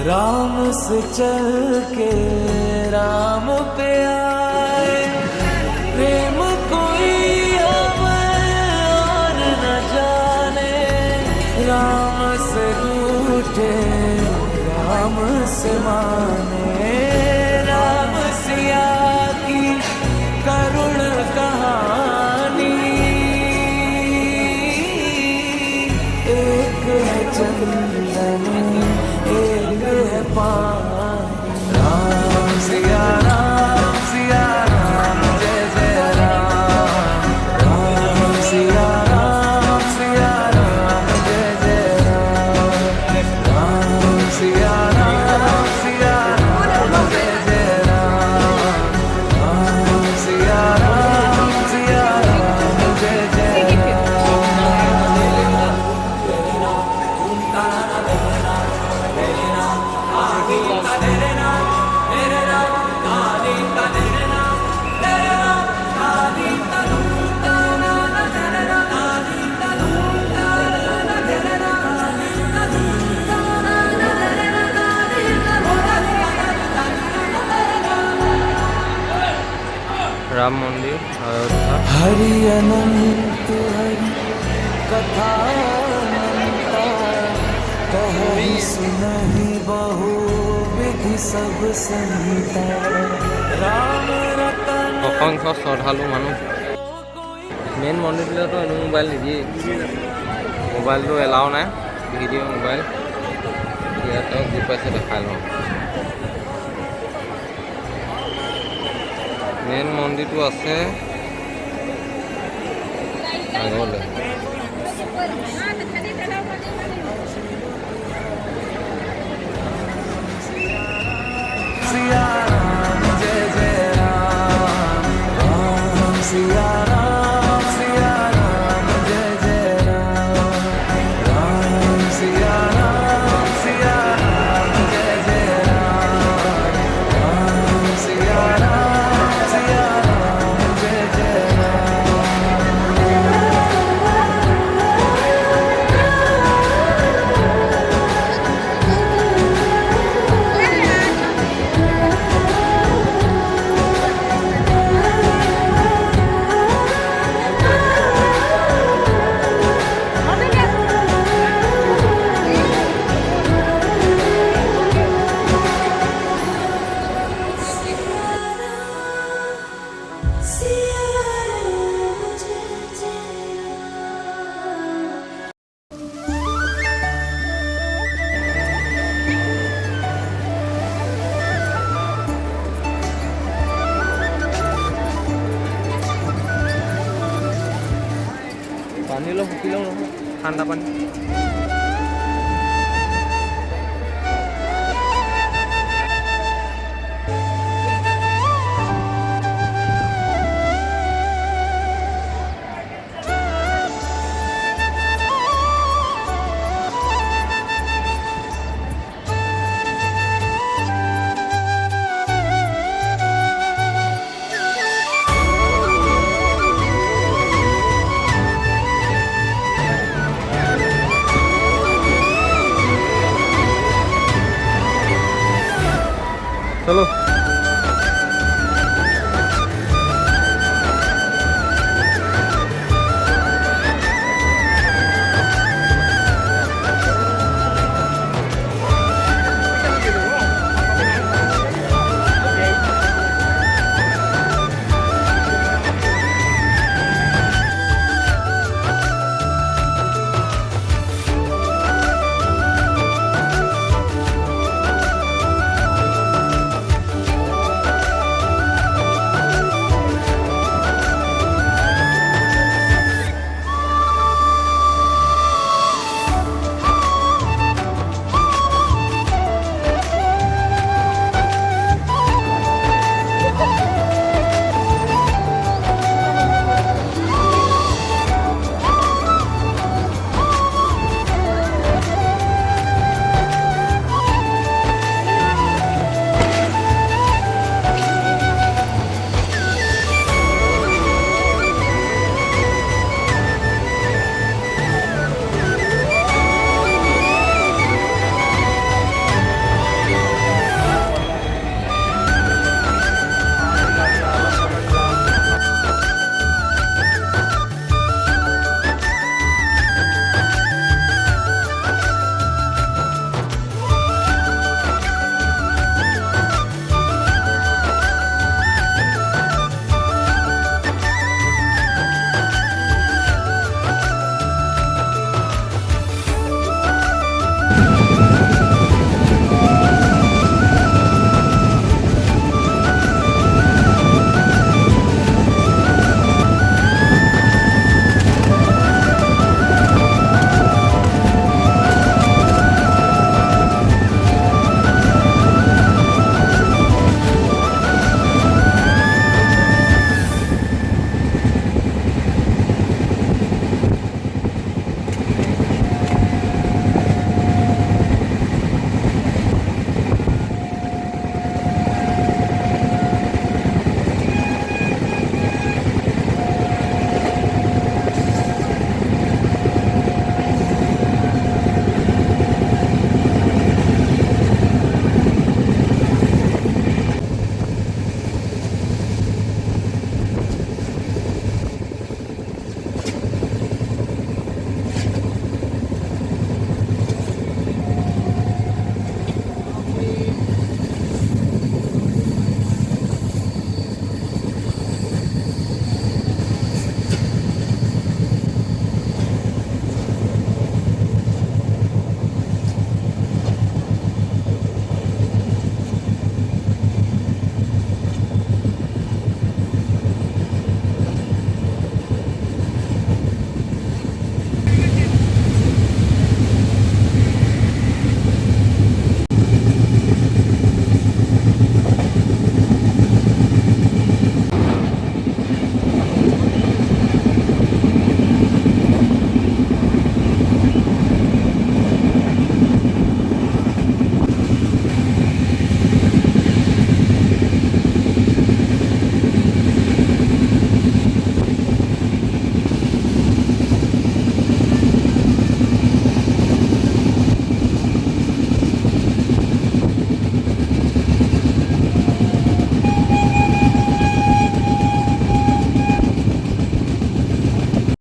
राम से चल के राम पे आए, प्रेम कोई हमें और न जाने। राम से रूठे राम से माने, राम सिया की करुण कहानी। एक है चंदन एक है पानी। राम सिया राम जय जय राम। राम सिया राम जय जय राम। राम सिया राम जय जय राम। राम सिया राम जय जय राम। राम मंदिर अयोध्या। हरि अनंत हरि कथा अनंता, कहि सुनहि बहु विधि सब संहिता। राम रतन असंख्य श्रद्धालु मानुह मेन मन्दिरবিলাকতো এনে মোবাইল নিদিয়ে, মোবাইলটো এলাও নাই, ভিডিঅ' মোবাইল ইয়াতে যি পাইছে দেখাই লওঁ। মেইন মন্দিৰটো আছে আগলৈ। सिया राम जय जय राम। राम सिया राम जय जय राम। राम सिया राम जय जय राम। राम सिया राम जय जय राम। পানী অলপ শুকি লওঁ নহয়, ঠাণ্ডা পানী। चलो।